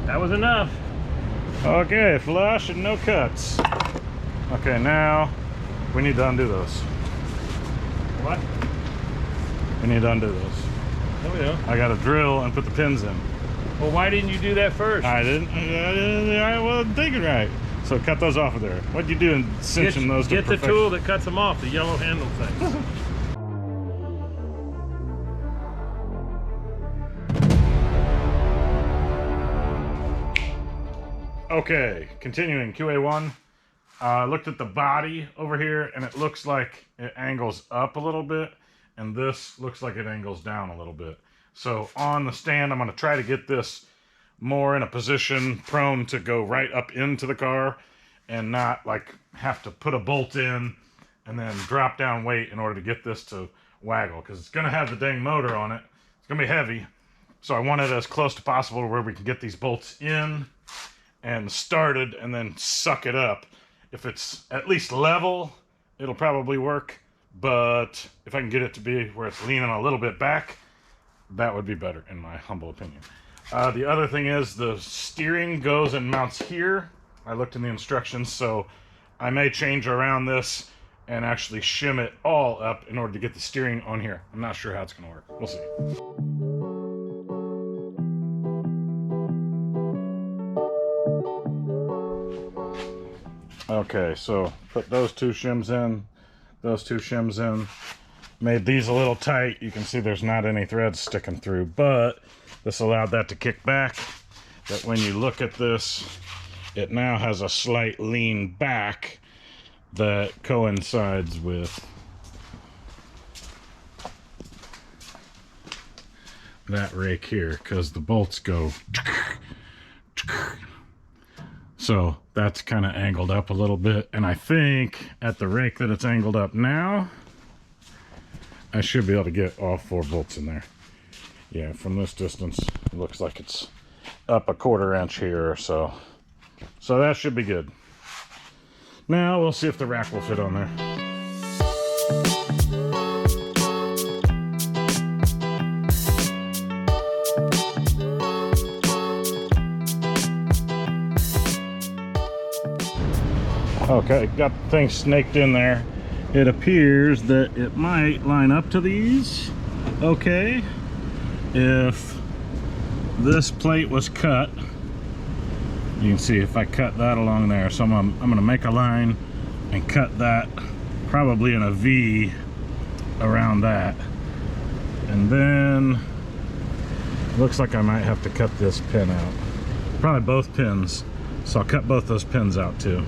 That was enough. Okay, flush and no cuts. Okay, now we need to undo those. What? We need to undo those. Oh yeah. I got to drill and put the pins in. Well, why didn't you do that first? I didn't. I wasn't thinking right. So cut those off of there. What'd you do in cinching those to Get the perfection? tool that cuts them off, the yellow handle thing. Okay, continuing QA1. I looked at the body over here and it looks like it angles up a little bit, and this looks like it angles down a little bit. So on the stand, I'm going to try to get this more in a position prone to go right up into the car and not like have to put a bolt in and then drop down weight in order to get this to waggle, because it's going to have the dang motor on it. It's going to be heavy. So I want it as close to possible to where we can get these bolts in and started and then suck it up. If it's at least level, it'll probably work, but if I can get it to be where it's leaning a little bit back, that would be better in my humble opinion. The other thing is the steering goes and mounts here. I looked in the instructions, so I may change around this and actually shim it all up in order to get the steering on here. I'm not sure how it's going to work. We'll see. Okay, so put those two shims in, those two shims in. Made these a little tight. You can see there's not any threads sticking through, but this allowed that to kick back. That when you look at this, it now has a slight lean back that coincides with that rake here, because the bolts go. So that's kind of angled up a little bit, and I think at the rake that it's angled up now, I should be able to get all 4 bolts in there. Yeah, from this distance, it looks like it's up a 1/4 inch here or so. So that should be good. Now we'll see if the rack will fit on there. Okay, got the thing snaked in there. It appears that it might line up to these. Okay, if this plate was cut, you can see if I cut that along there. So I'm gonna make a line and cut that probably in a V around that. And then looks like I might have to cut this pin out. Probably both pins. So I'll cut both those pins out too.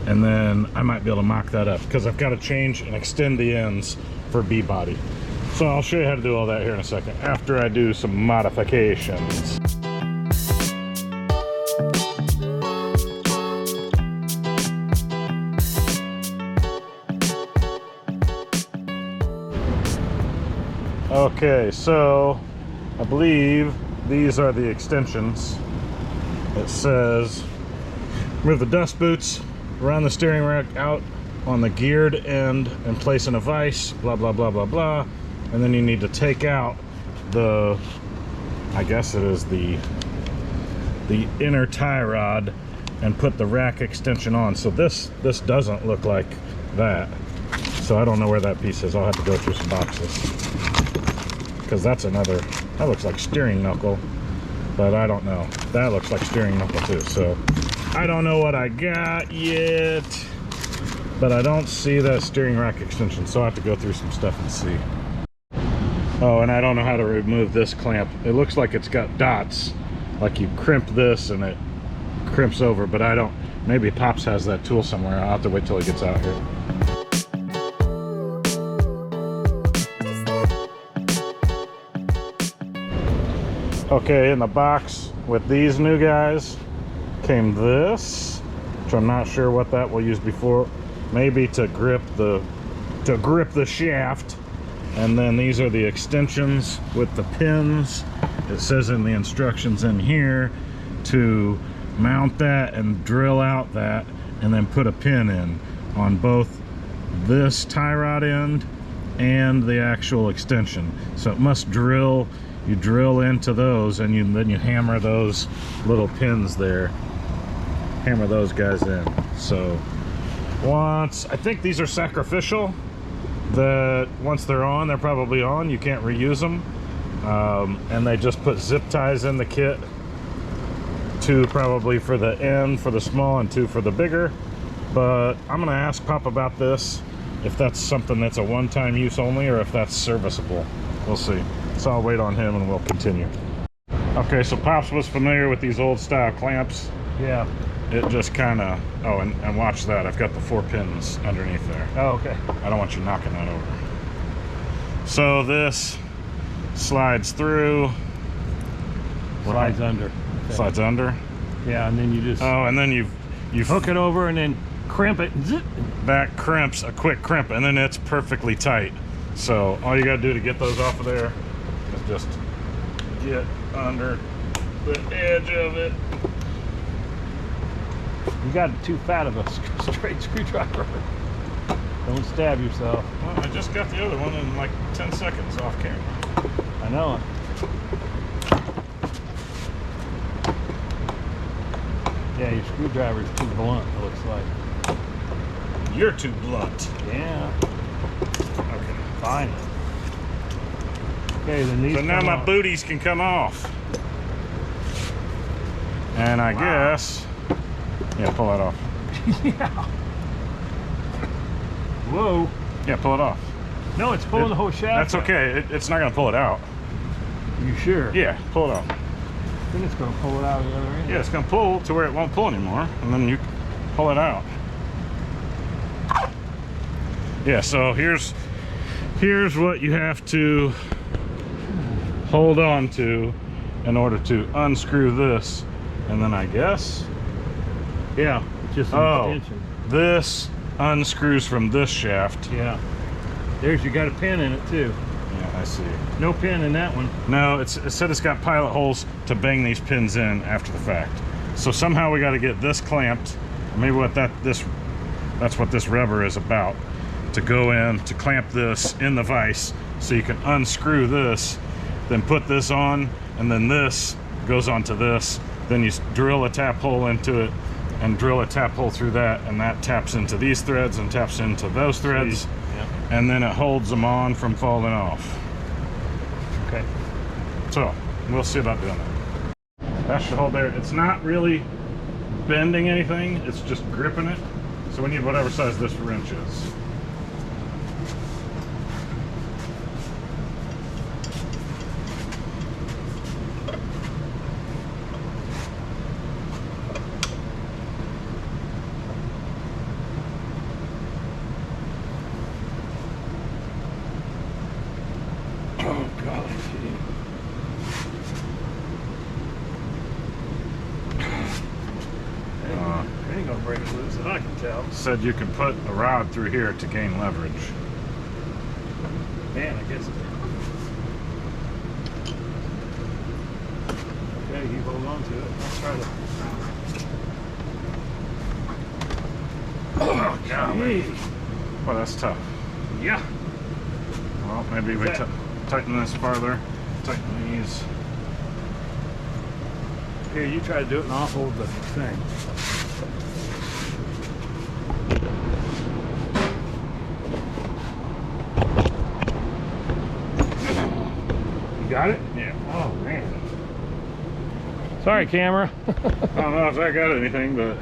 And then I might be able to mock that up because I've got to change and extend the ends for B body. So I'll show you how to do all that here in a second after I do some modifications. Okay, so I believe these are the extensions. It says remove the dust boots, run the steering rack out on the geared end and place in a vise, blah blah blah blah blah. And then you need to take out the, I guess it is the inner tie rod and put the rack extension on. So this doesn't look like that. So I don't know where that piece is. I'll have to go through some boxes, because that's another, that looks like steering knuckle, but I don't know. That looks like steering knuckle too. So I don't know what I got yet, but I don't see that steering rack extension, so I have to go through some stuff and see. Oh, and I don't know how to remove this clamp. It looks like it's got dots, like you crimp this and it crimps over, but I don't, maybe Pops has that tool somewhere. I'll have to wait till he gets out here. Okay, in the box with these new guys came this, which I'm not sure what that will use before. Maybe to grip the shaft. And then these are the extensions with the pins. It says in the instructions in here to mount that and drill out that and then put a pin in on both this tie rod end and the actual extension. So it must drill you drill into those, and then you hammer those little pins there. Hammer those guys in. So once, I think these are sacrificial, that once they're on, they're probably on. You can't reuse them. And they just put zip ties in the kit. 2 probably for the end for the small and 2 for the bigger. But I'm gonna ask Pop about this, if that's something that's a one-time use only or if that's serviceable. We'll see. So I'll wait on him and we'll continue. Okay, so Pops was familiar with these old style clamps. Yeah. It just kind of, oh, and watch that. I've got the 4 pins underneath there. Oh, okay. I don't want you knocking that over. So this slides through. Slides under. Okay. Slides under. Yeah, and then you just. Oh, and then you hook it over and then crimp it. Zip. That crimps, a quick crimp, and then it's perfectly tight. So all you got to do to get those off of there is just get under the edge of it. You got too fat of a straight screwdriver. Don't stab yourself. Well, I just got the other one in like 10 seconds off camera. I know it. Yeah, your screwdriver's too blunt, it looks like. You're too blunt. Yeah. Okay. Fine. Okay, then these. So now my booties can come off. And I guess, yeah, pull that off. Yeah. Whoa. Yeah, pull it off. No, it's pulling the whole shaft. That's okay. It's not going to pull it out. You sure? Yeah, pull it off. Then it's going to pull it out of the other end. Yeah, it's going to pull to where it won't pull anymore, and then you pull it out. Yeah, so here's what you have to hold on to in order to unscrew this, and then I guess, yeah, just an extension. This unscrews from this shaft. Yeah, there's, you got a pin in it too. Yeah, I see. No pin in that one. No, it said it's got pilot holes to bang these pins in after the fact. So somehow we got to get this clamped. Maybe that's what this rubber is about. To go in, to clamp this in the vise so you can unscrew this, then put this on, and then this goes onto this. Then you drill a tap hole into it and drill a tap hole through that, and that taps into these threads and taps into those threads. Yep. And then it holds them on from falling off. Okay. So we'll see about doing that. That should hold there. It's not really bending anything, it's just gripping it. So we need whatever size this wrench is. Oh, golly gee. It ain't gonna break loose, and I can tell. Said you can put a rod through here to gain leverage. Man, I guess. Okay, you hold on to it. I'll try to. Oh, golly. Gee. Well, that's tough. Yeah. Well, maybe we tighten this farther. Tighten these. Here, you try to do it, and I'll hold the thing. You got it? Yeah. Oh, man. Sorry, camera. I don't know if I got anything, but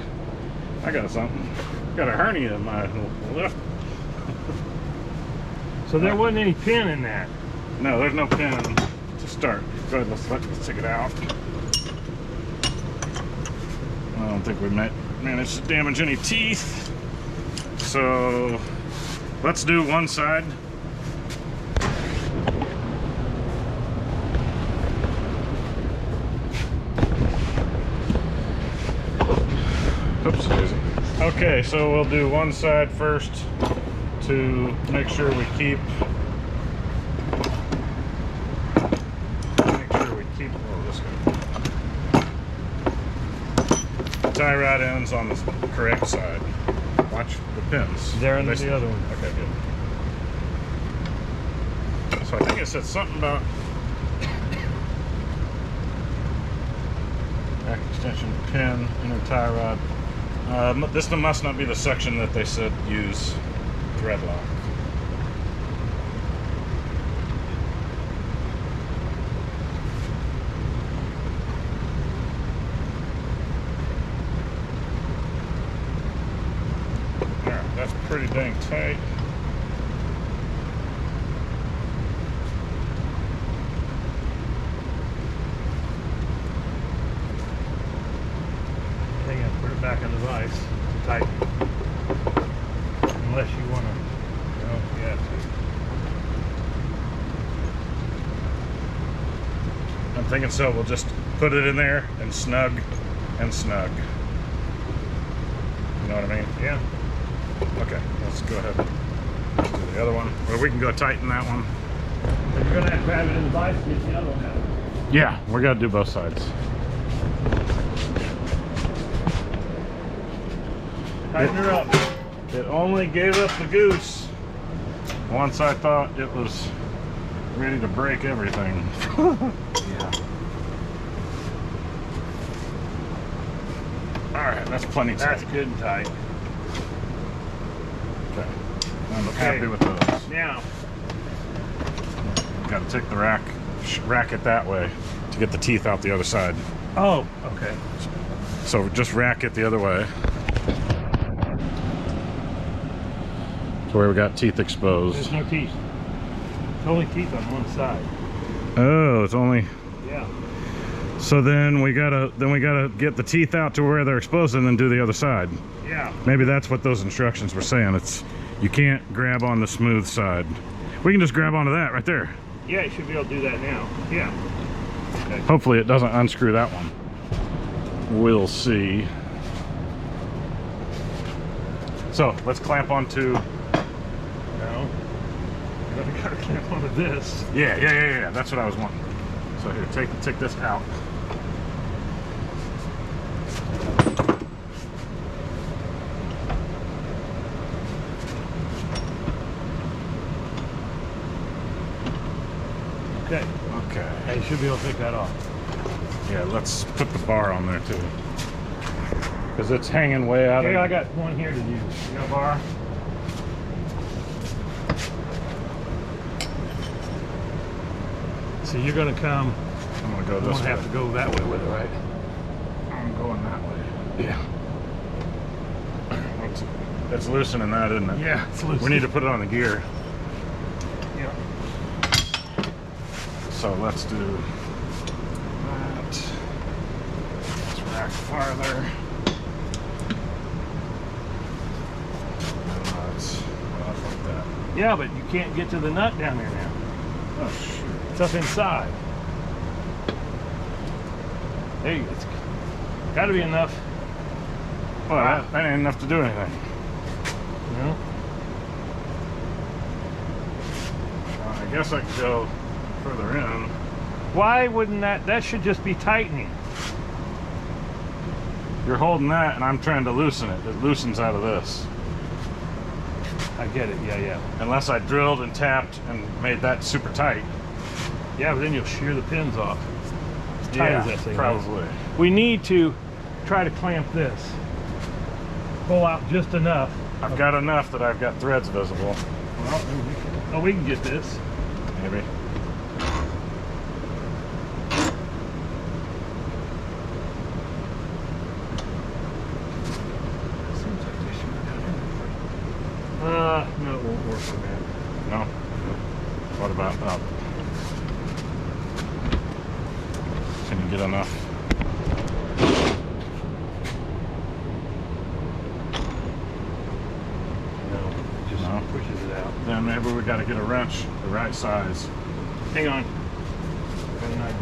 I got something. Got a hernia in my left. So there wasn't any pin in that? No, there's no pin to start. Go ahead, let's take it out. I don't think we managed to damage any teeth. So let's do one side. Oops, easy. Okay, so we'll do one side first to make sure we keep. Oh, this guy. Tie rod ends on the correct side. Watch the pins. They're in the other one. Okay, good. So I think it said something about tension pin, inner tie rod. This must not be the section that they said use thread lock. Alright, that's pretty dang tight. Put it back on the vise to tighten. Unless you want to, you have to. I'm thinking so. We'll just put it in there and snug and snug. You know what I mean? Yeah. Okay, let's go ahead and do the other one. Or we can go tighten that one. But you're going to have to grab it in the vise to get the other one out. Yeah, we're going to do both sides. Tighten her up. It only gave up the goose once I thought it was ready to break everything. Yeah. Alright, that's plenty tight. That's good and tight. Okay. I'm happy with those. Now, Got to take the rack it that way to get the teeth out the other side. oh, okay. So just rack it the other way. So where we got teeth exposed. There's no teeth. It's only teeth on one side. Oh, it's only. Yeah. So then we gotta get the teeth out to where they're exposed and then do the other side. Yeah. Maybe that's what those instructions were saying. It's you can't grab on the smooth side. We can just grab onto that right there. Yeah, you should be able to do that now. Yeah. Okay. Hopefully it doesn't unscrew that one. We'll see. So let's clamp onto. No. You gotta clamp onto this. Yeah. That's what I was wanting. So here, take this out. Okay. Okay. Hey, you should be able to take that off. Yeah, let's put the bar on there too. Because it's hanging way out of. Yeah, I got one here to use. You got a bar? So you're gonna come. I'm gonna go You this don't way. have to go that way with it, right? I'm going that way. Yeah. It's loosening that, isn't it? Yeah, it's loose. We need to put it on the gear. Yeah. So let's do that. Let's rack farther. And let's off like that. Yeah, but you can't get to the nut down there now. Oh shoot. It's up inside. Hey, it's got to be enough. Well, that ain't enough to do anything. No? I guess I could go further in. Why wouldn't that should just be tightening? You're holding that and I'm trying to loosen it. It loosens out of this. I get it, yeah. Unless I drilled and tapped and made that super tight. Yeah, but then you'll shear the pins off. As tight as that thing is. probably. We need to try to clamp this. Pull out just enough. I've got enough that I've got threads visible. Well, we can get this. Maybe. Seems like they should have done it. No, it won't work for that. No? What about up? Can you get enough? No, it just No? pushes it out. Then maybe we got to get a wrench the right size. Hang on. Got an idea.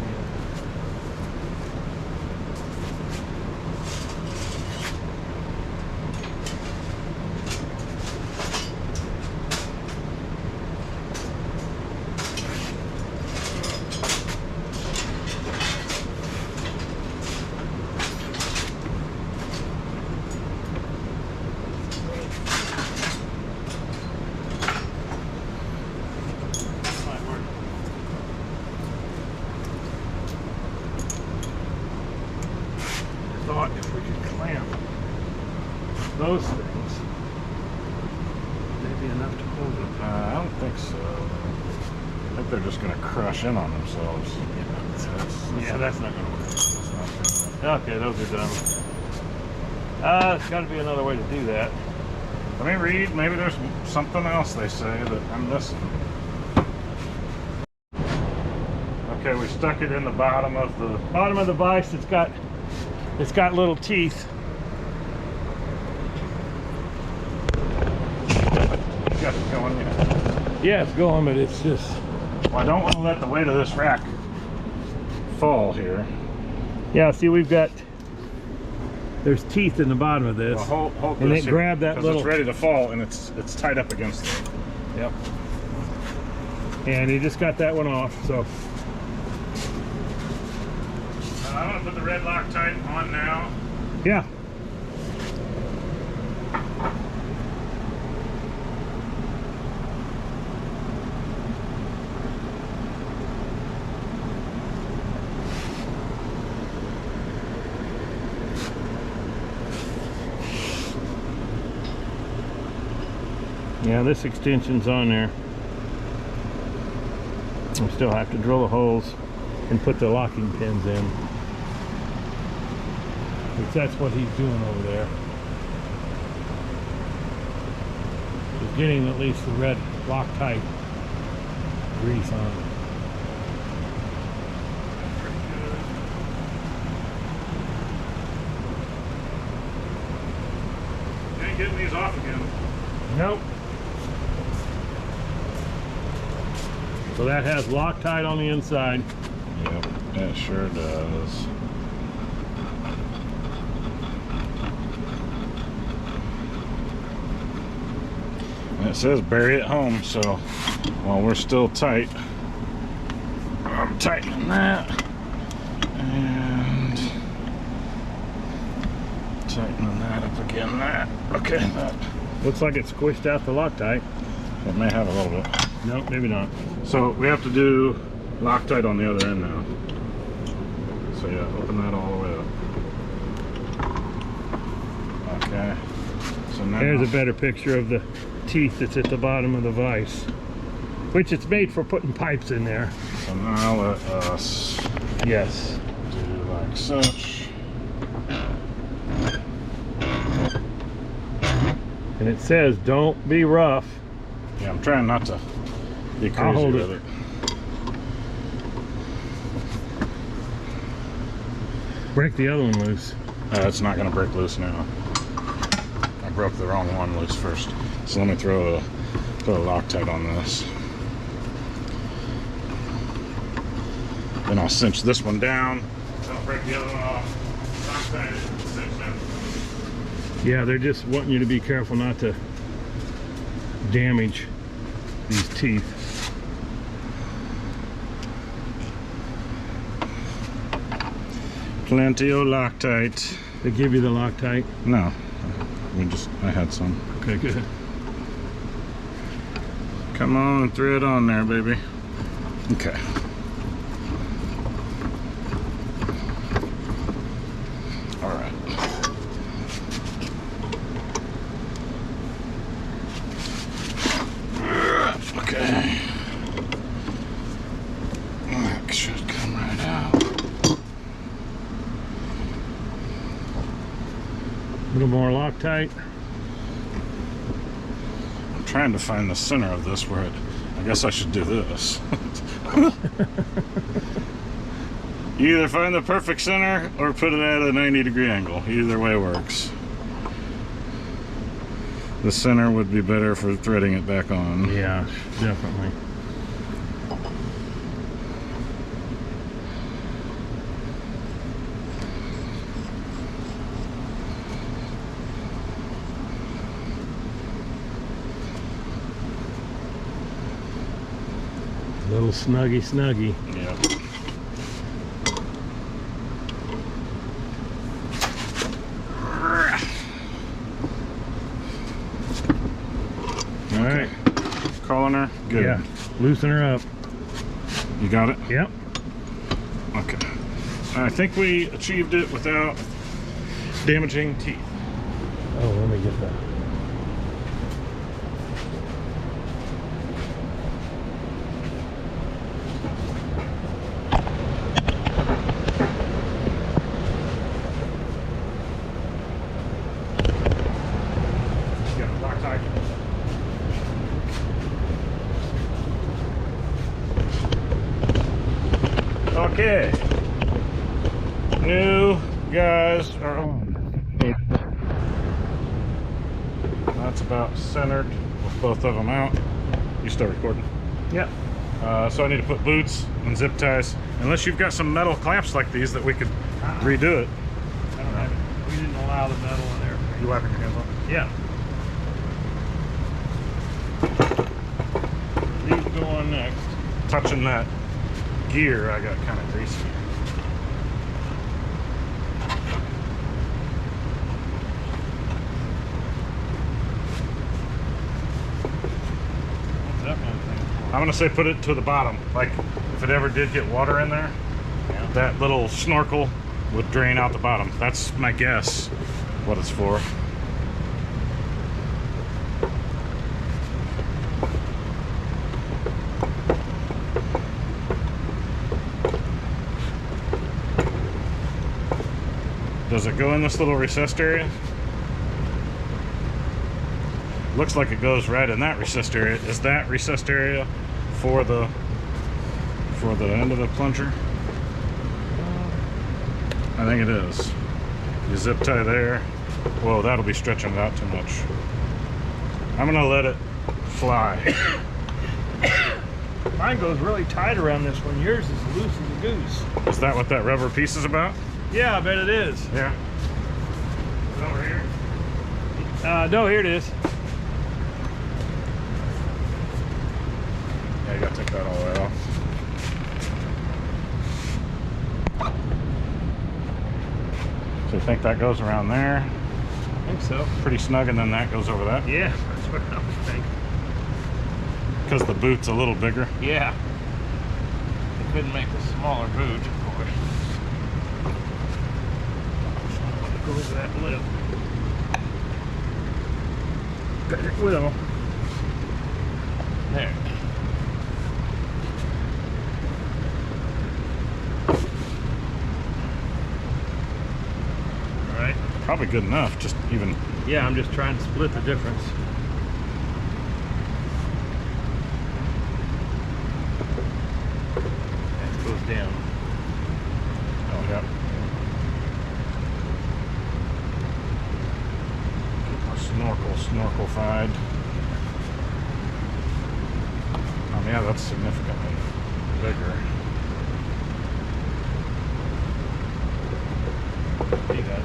those things. Maybe enough to hold it. I don't think so. I think they're just going to crush in on themselves. Yeah, that's not going to work. Okay, those are done. There's got to be another way to do that. Let me read. Maybe there's something else they say that I'm missing. Okay, we stuck it in the bottom of the vise. It's got little teeth. You got it going, yeah. Yeah, it's going, but it's just. Well, I don't want to let the weight of this rack fall here. Yeah, see, there's teeth in the bottom of this. Well, hold and this it here, grabbed that little. it's ready to fall, and it's tied up against it. Yep. And he just got that one off, so. I'm going to put the red Loctite on now. Yeah. Yeah, this extension's on there. We still have to drill the holes and put the locking pins in. Because that's what he's doing over there. He's getting at least the red Loctite grease on it. You ain't getting these off again. Nope. So that has Loctite on the inside. Yep, it sure does. And it says bury it home, so while we're still tight, I'm tightening that and tightening that up again. Okay, that Looks like it squished out the Loctite. it may have a little bit. No, maybe not. So we have to do Loctite on the other end now. So yeah, open that all the way up. Okay. So now There's a better picture of the teeth that's at the bottom of the vise, which it's made for putting pipes in there. So now let us Yes. do like such. And it says don't be rough. Yeah, I'm trying not to be I'll crazy hold with it. it. Break the other one loose. It's not going to break loose now. I broke the wrong one loose first. So let me put a Loctite on this. Then I'll cinch this one down. Then I'll break the other one off. Loctite it, cinch that. Yeah, they're just wanting you to be careful not to damage these teeth. Plenty of Loctite. They give you the Loctite? No, I had some. Okay, good. Come on and thread on there, baby. Okay. All right. Okay. That should come right out. A little more Loctite. I'm trying to find the center of this where I guess I should do this. You either find the perfect center or put it at a 90-degree angle. Either way works. The center would be better for threading it back on. Yeah, definitely. Little snuggy. Yeah. All right. Calling her? Good. Yeah. Loosen her up. You got it? Yep. Okay. I think we achieved it without damaging teeth. Oh, let me get that. Okay, new guys are on. That's about centered with both of them out. You still recording? Yeah. So I need to put boots and zip ties. Unless you've got some metal clamps like these that we could redo it. I don't have it. We didn't allow the metal in there. You wiping your hands on? Yeah. These go on next. Touching that gear, I got kind of greasy. What's that one thing for? I'm gonna say put it to the bottom. Like if it ever did get water in there, Yeah. that little snorkel would drain out the bottom. That's my guess what it's for. Does it go in this little recessed area? Looks like it goes right in that recessed area. Is that recessed area for the end of the plunger? I think it is. You zip tie there. Whoa, that'll be stretching it out too much. I'm gonna let it fly. Mine goes really tight around this one. Yours is loose as a goose. Is that what that rubber piece is about? Yeah, I bet it is. Yeah. Is it over here? No, here it is. Yeah, you gotta take that all the way off. So you think that goes around there? I think so. Pretty snug, and then that goes over that? Yeah, that's what I would think. Because the boot's a little bigger. Yeah. They couldn't make a smaller boot, of course. Go over that lip. Bet it will. There. All right. Probably good enough, just even. Yeah, I'm just trying to split the difference. That goes down. Oh, yeah. Snorkel-fied. Yeah, that's significantly bigger. You got it.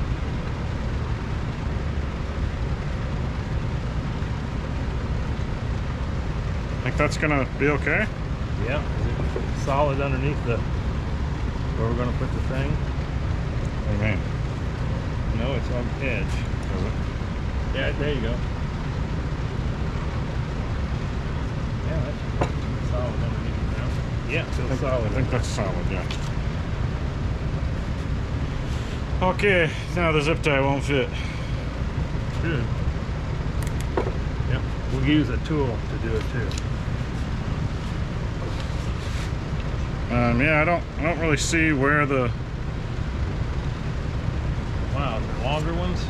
Think that's gonna be okay? Yeah, is it solid underneath the where we're gonna put the thing? What do you mean? No, it's on the edge. Is it? Yeah, there you go. Yeah, that's solid underneath it now. Yeah, it feels solid. I think that's solid, yeah. Okay, now the zip tie won't fit. Good. Yep, we'll use a tool to do it too. Yeah, I don't really see where the. Wow, the longer ones?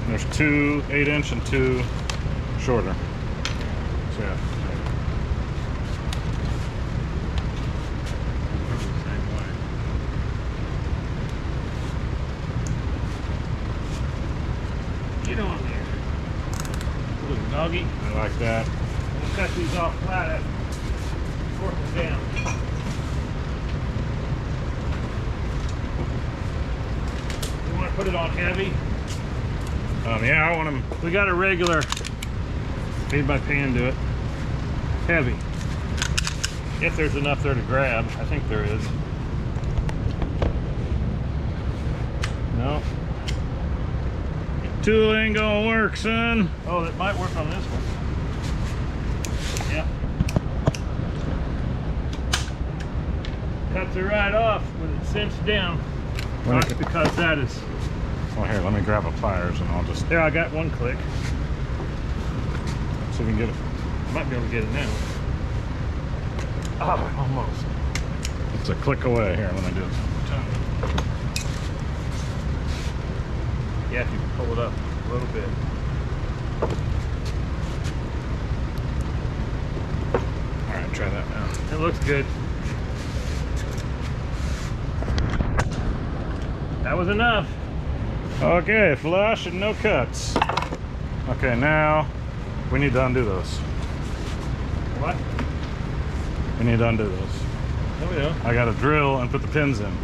There's 2 8-inch and 2 shorter. So yeah. Same way. Get on there. Little doggy. I like that. We'll cut these off flat and fork them down. You want to put it on heavy? Yeah, I want them. We got a regular made by pan do it. Heavy. If there's enough there to grab, I think there is. No. Tool ain't gonna work, son. Oh, that might work on this one. Yeah. Cuts it right off when it's cinched down. When That's because that is Well, here, let me grab a pliers and I'll just... There, I got one click. See if we can get it. Might be able to get it now. Oh, almost. It's a click away. Here, let me do it. Yeah, if you can pull it up a little bit. All right, try that now. It looks good. That was enough. Okay, flush and no cuts. Okay, now we need to undo those. What? We need to undo those. Oh, yeah. I got to drill and put the pins in.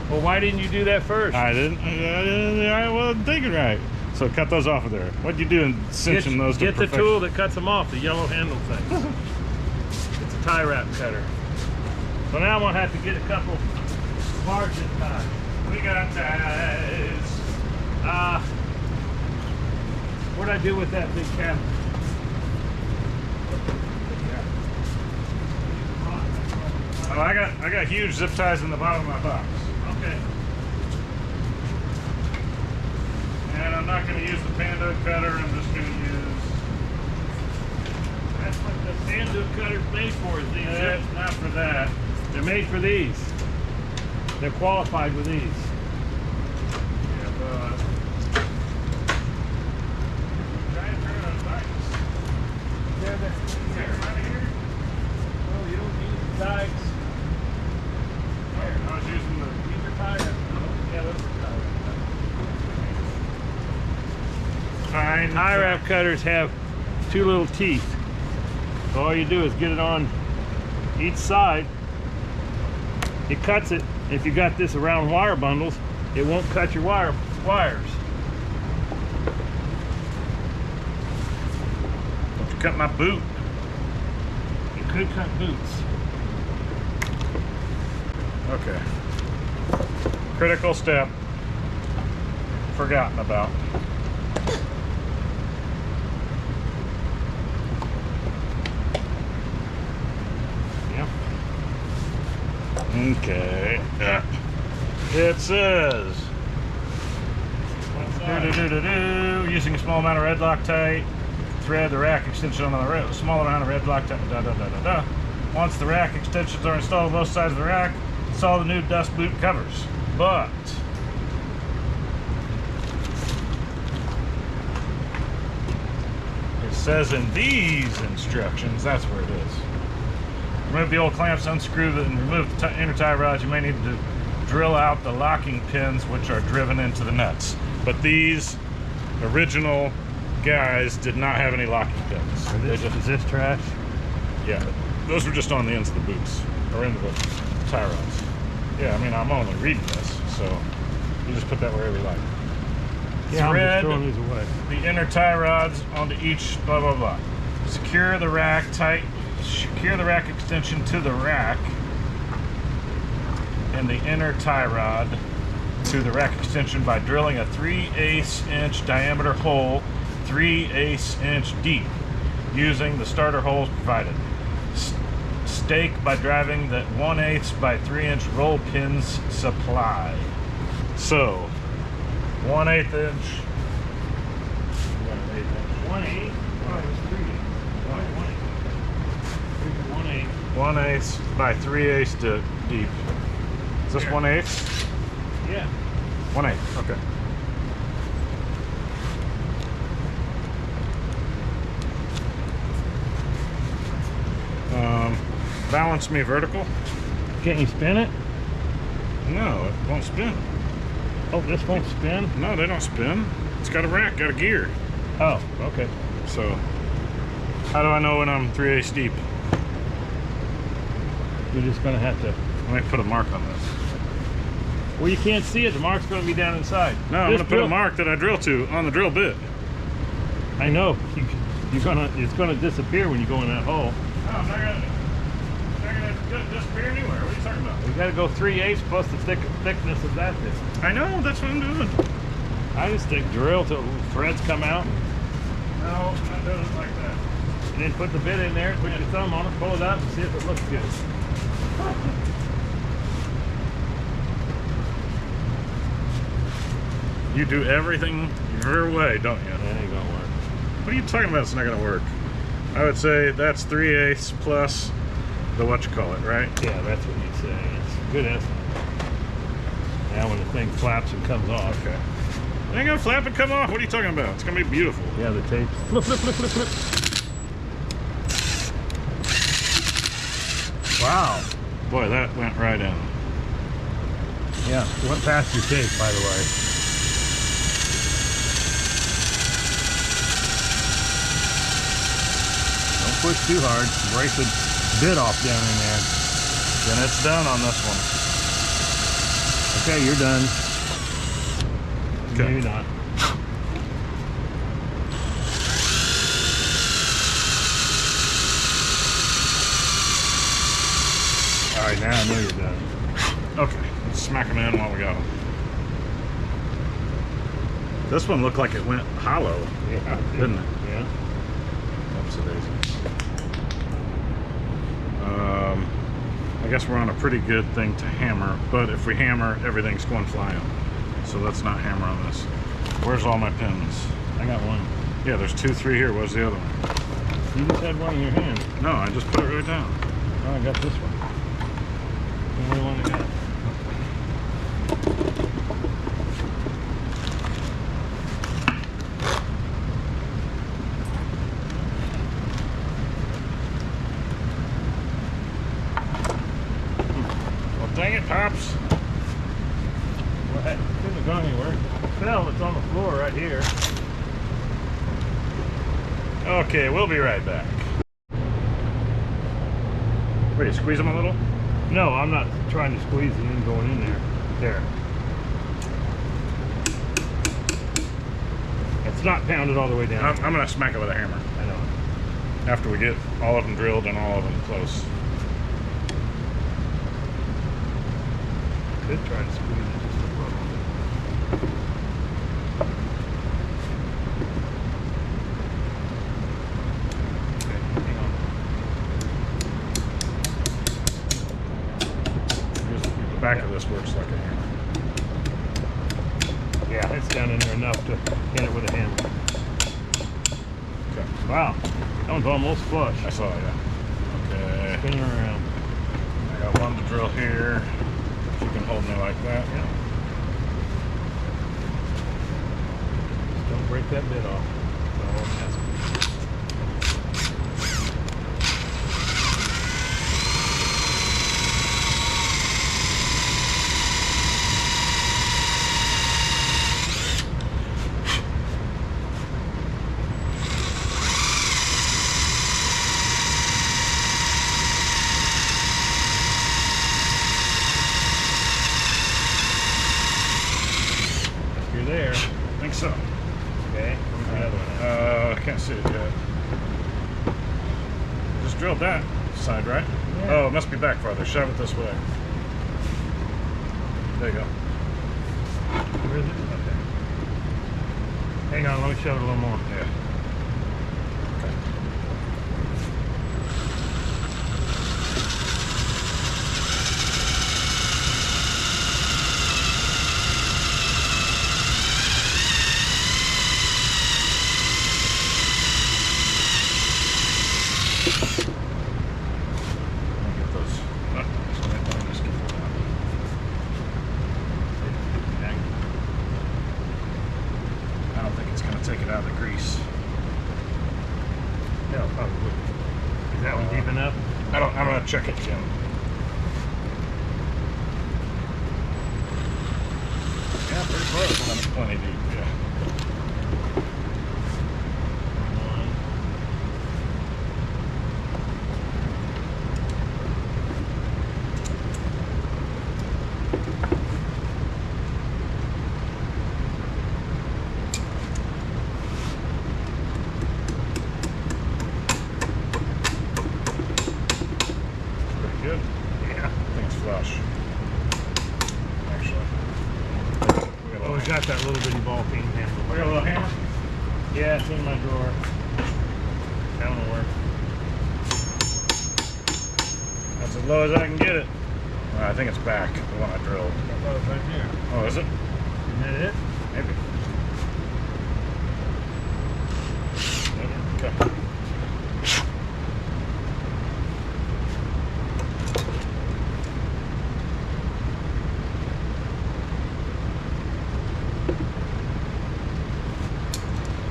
Well, why didn't you do that first? I didn't. I wasn't thinking right. So cut those off of there. What'd you do in cinching those to Get the perfection? tool that cuts them off, the yellow handle thing. It's a tie wrap cutter. So now I'm gonna have to get a couple large ties. We got ties. What'd I do with that big cap? Oh, I got huge zip ties in the bottom of my box. Okay. And I'm not going to use the Panda cutter. I'm just going to use... That's what the stand-up cutter's made for, is these. not for that. They're made for these. They're qualified with these. Yeah, but... Try and turn on lights. They're the, Here, right here. oh, you don't need the dikes. Here, I was using the... These are tie wrap. Yeah, those are tie wrap. Fine. Tie wrap cutters have two little teeth. So all you do is get it on each side. It cuts it. If you got this around wire bundles, it won't cut your wires. Don't you cut my boot. It could cut boots. Okay. Critical step. Forgotten about. Yeah. Okay. It says using a small amount of red Loctite, thread the rack extension on the small amount of red Loctite. Once the rack extensions are installed on both sides of the rack, install the new dust boot covers. But it says in these instructions, that's where it is. Remove the old clamps, unscrew them, and remove the inner tie rods. You may need to drill out the locking pins which are driven into the nuts. But these original guys did not have any locking pins. Is this trash? Yeah, those were just on the ends of the boots, or into the tie rods. Yeah, I mean, I'm only reading this, so you just put that wherever you like. Yeah, I'm Thread just throwing these away. the inner tie rods onto each blah blah blah. Secure the rack tight. Secure the rack extension to the rack and the inner tie rod to the rack extension by drilling a 3/8 inch diameter hole 3/8 inch deep using the starter holes provided. Stake by driving the 1/8 by 3 inch roll pins supply. So 1/8 inch. 1/8. Oh, it was 3. 1/8. 1/8 by 3/8 deep. Is this Here. 1/8? Yeah. 1/8. Okay. Balance me vertical. Can't you spin it? No, it won't spin. Oh, this won't spin? No, they don't spin. It's got a rack, got a gear. Oh, okay. So, how do I know when I'm 3/8 deep? You're just gonna have to. Let me put a mark on this. Well, you can't see it. The mark's gonna be down inside. No, I'm This gonna put a drill- mark that I drill to on the drill bit. I know. You're gonna. It's gonna disappear when you go in that hole. No, I'm not gonna disappear anywhere. What are you talking about? We gotta go 3/8 plus the thickness of that thing. I know, that's what I'm doing. I just think drill till threads come out, No, I'm not doing it like that. and then put the bit in there, put your thumb on it, pull it up, and see if it looks good. You do everything your way, don't you? That ain't gonna work. What are you talking about? It's not gonna work. I would say that's 3/8 plus the whatchamacallit, right? Yeah, that's what you'd say. It's a good estimate. Now when the thing flaps and comes off. Okay. It ain't gonna flap and come off. What are you talking about? It's gonna be beautiful. Yeah, the tape. Flip, flip, flip, flip, flip. Wow. Boy, that went right in. Yeah, it went past your tape, by the way. Don't push too hard. Break the bit off down in there. Then it's done on this one. Okay, you're done. Okay. Maybe not. All right, now I know you're done. Okay, let's smack them in while we got them. This one looked like it went hollow, Yeah. didn't it? Yeah. Oops, it is. I guess we're on a pretty good thing to hammer, but if we hammer, everything's going flying. So let's not hammer on this. Where's all my pins? I got one. Yeah, there's 2, 3 here. Where's the other one? You just had one in your hand. No, I just put it right down. Oh, I got this one. The only one I got. Well, dang it, Pops. Well, it couldn't have gone anywhere. It fell. It's on the floor right here. Okay, we'll be right back. Wait, squeeze them a little? No, I'm not trying to squeeze it in going in there. There. It's not pounded all the way down. I'm gonna smack it with a hammer I know. after we get all of them drilled and all of them close. Could try to squeeze it just a little bit. Okay, hang on. The back of this works like a hammer. Yeah, it's down in there enough to hit it with a hammer. Okay. Wow, that one's almost flush. I saw, yeah. Okay. Spinning around. I got one to drill here. If you can hold me like that. Yeah. Just don't break that bit off. That's all I'm asking. You're there. I think so. Okay, where's the other one at? I can't see it yet. Just drilled that side, right? Yeah. Oh, it must be back farther. Shove it this way. There you go. Where is it? Okay. Hang on, let me shove it a little more. Yeah. Okay. Let me get those. Let me just keep it down. I don't think it's going to take it out of the grease. Yeah, probably. Is that one deep enough? I'm going to check it, Jim. Yeah, pretty close. Plenty deep, yeah. One. Pretty good. Yeah. Thing's flush. Actually. Oh, we got that little bitty ball peen handle. We got a little hammer? Yeah, it's in my drawer. That one will work. That's as low as I can get it. I think it's back, the one I drilled. I thought it was right there. Oh, is it? Isn't that it? Maybe. Okay.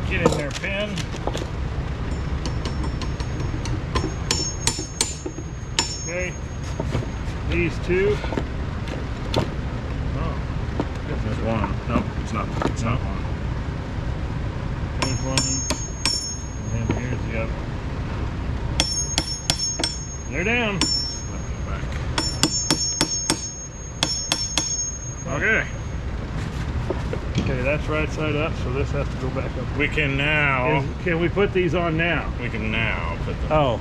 Get in there, pin. Okay. These two. Oh, There's one. Nope, it's not. It's not one. there's one. And then here's the other. They're down. Okay. Okay, that's right side up, so this has to go back up. We can now. Can we put these on now? We can now put them. Oh.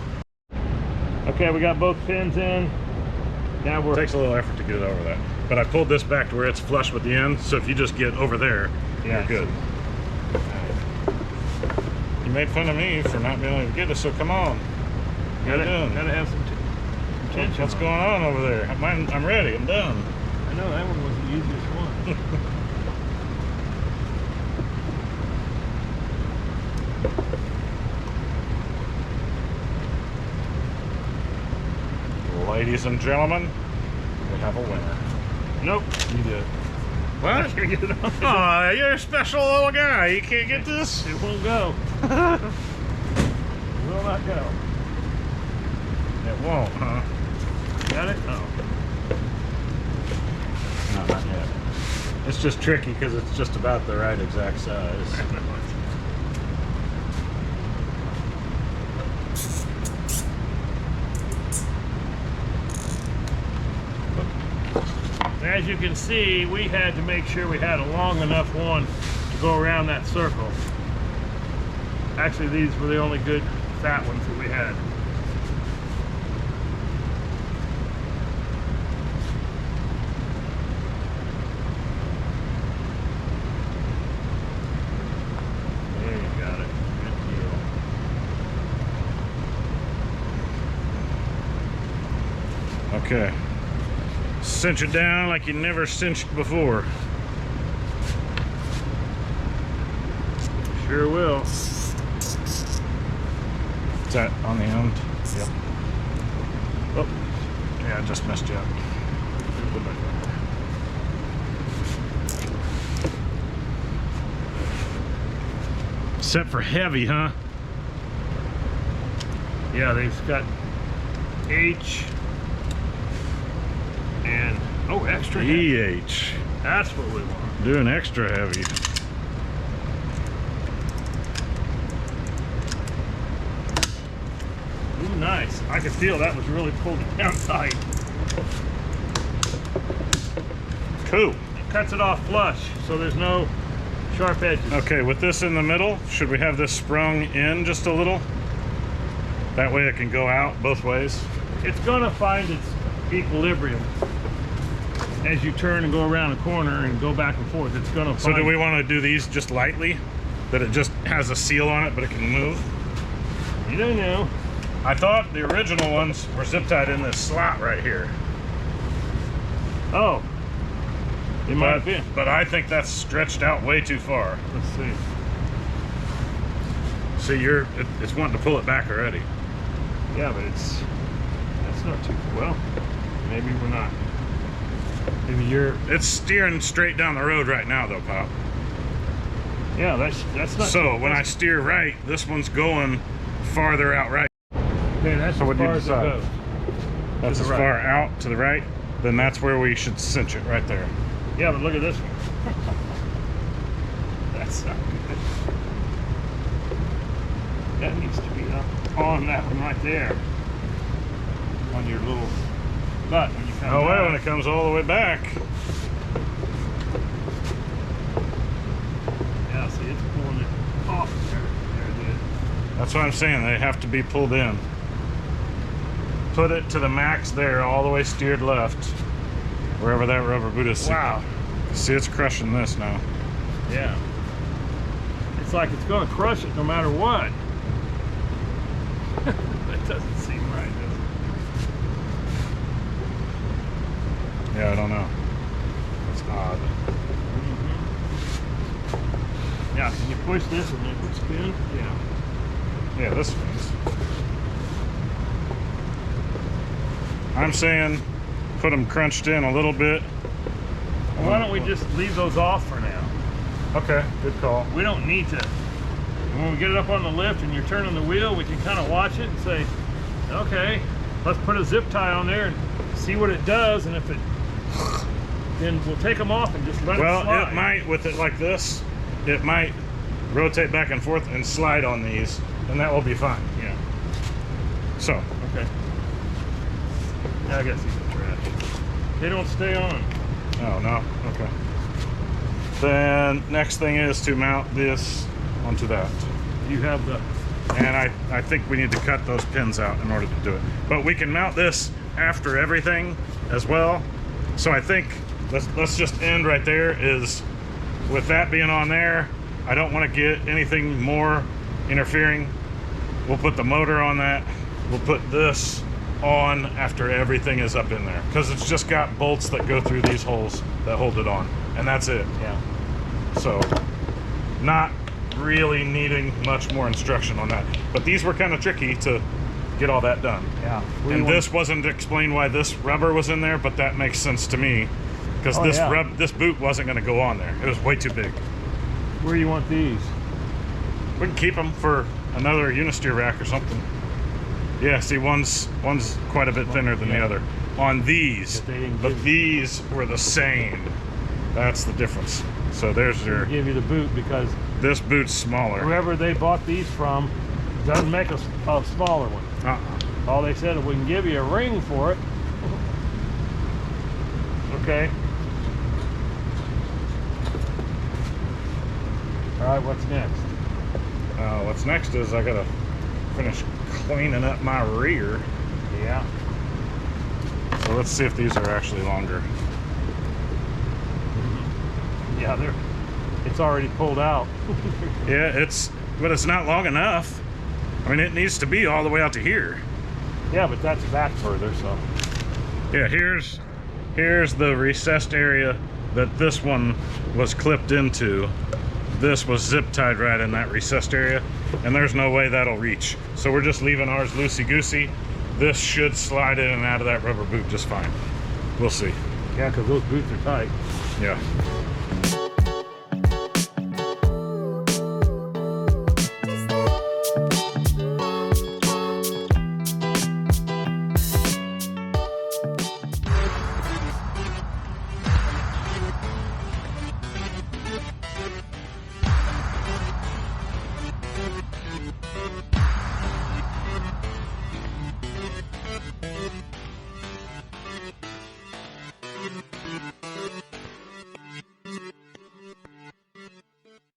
Okay, we got both pins in. Now It we're... takes a little effort to get it over that. But I pulled this back to where it's flush with the end, so if you just get over there, Yeah. you're good. You made fun of me for not being able to get it, so come on. Gotta done. have some tension. What's going on over there? I'm ready. I'm done. I know that one was the easiest one. Ladies and gentlemen, we have a winner. Nope. You did. I What? can't get it on. Oh, you're a special little guy. You can't get this? It won't go. It will not go. It won't, huh? Got it? Oh. No, not yet. It's just tricky because it's just about the right exact size. As you can see, we had to make sure we had a long enough one to go around that circle. Actually, these were the only good fat ones that we had. There you got it. Good deal. Okay. Cinch it down like you never cinched before. Sure will. Is that on the end? Yep. Oh, yeah, I just messed you up. Set for heavy, huh? Yeah, they've got H and extra heavy. EH. That's what we want. Doing extra heavy. Ooh, nice. I could feel that was really pulled it down tight. Cool. It cuts it off flush, so there's no sharp edges. Okay, with this in the middle, should we have this sprung in just a little? That way it can go out both ways. It's gonna find its equilibrium as you turn and go around a corner and go back and forth. It's gonna So find... do we want to do these just lightly? That it just has a seal on it, but it can move? You don't know. I thought the original ones were zip tied in this slot right here. Oh. It might have been. But I think that's stretched out way too far. Let's see. See, it's wanting to pull it back already. Yeah, but that's not too well. Maybe we're not. Maybe you're. It's steering straight down the road right now, though, Pop. Yeah, that's not. So when I steer right, this one's going farther out right. Okay, that's So as what do you far as it decide? goes. That's To as the right. far out to the right. Then that's where we should cinch it, right there. Yeah, but look at this one. That's not good. That needs to be up on that one right there. On your little butt when you come No way down. when it comes all the way back. Yeah, see, it's pulling it off there. There it is. That's what I'm saying. They have to be pulled in. Put it to the max there, all the way steered left. Wherever that rubber boot is. Wow. See, it's crushing this now. Yeah. It's like it's going to crush it no matter what. That doesn't seem right, does it? Yeah, I don't know. It's odd. Now, can you push this and make it spin? Yeah. Yeah, this spins. I'm saying put them crunched in a little bit. Well, why don't we just leave those off for now? Okay, good call. We don't need to. When we get it up on the lift and you're turning the wheel, we can kind of watch it and say, okay, let's put a zip tie on there and see what it does. And if it, then we'll take them off and just let it slide. Well, it might, with it like this, it might rotate back and forth and slide on these, and that will be fine. Yeah. So. Okay. Yeah, I gotta see the trash. They don't stay on. Oh, no? Okay. Then, next thing is to mount this onto that. You have the... And I think we need to cut those pins out in order to do it. But we can mount this after everything as well. So I think, let's just end right there, is with that being on there, I don't want to get anything more interfering. We'll put the motor on that. We'll put this on after everything is up in there, because it's just got bolts that go through these holes that hold it on, and that's it. Yeah. So not really needing much more instruction on that, but these were kind of tricky to get all that done. Yeah. And this wasn't explained why this rubber was in there, but that makes sense to me, because this boot wasn't going to go on there. It was way too big. Where do you want these? We can keep them for another unisteer rack or something. Yeah, see, one's quite a bit thinner than the other on these, but these were the same. That's the difference. So there's your... Give you the boot because this boot's smaller. Whoever they bought these from doesn't make a smaller one. All they said is we can give you a ring for it. Okay. All right, what's next? What's next is I gotta finish cleaning up my rear. Yeah. So let's see if these are actually longer. Yeah, it's already pulled out. Yeah, but it's not long enough. I mean, it needs to be all the way out to here. Yeah, but that's back further, so. Yeah, here's the recessed area that this one was clipped into. This was zip tied right in that recessed area, and there's no way that'll reach. So we're just leaving ours loosey-goosey. This should slide in and out of that rubber boot just fine. We'll see. Yeah, because those boots are tight. Yeah.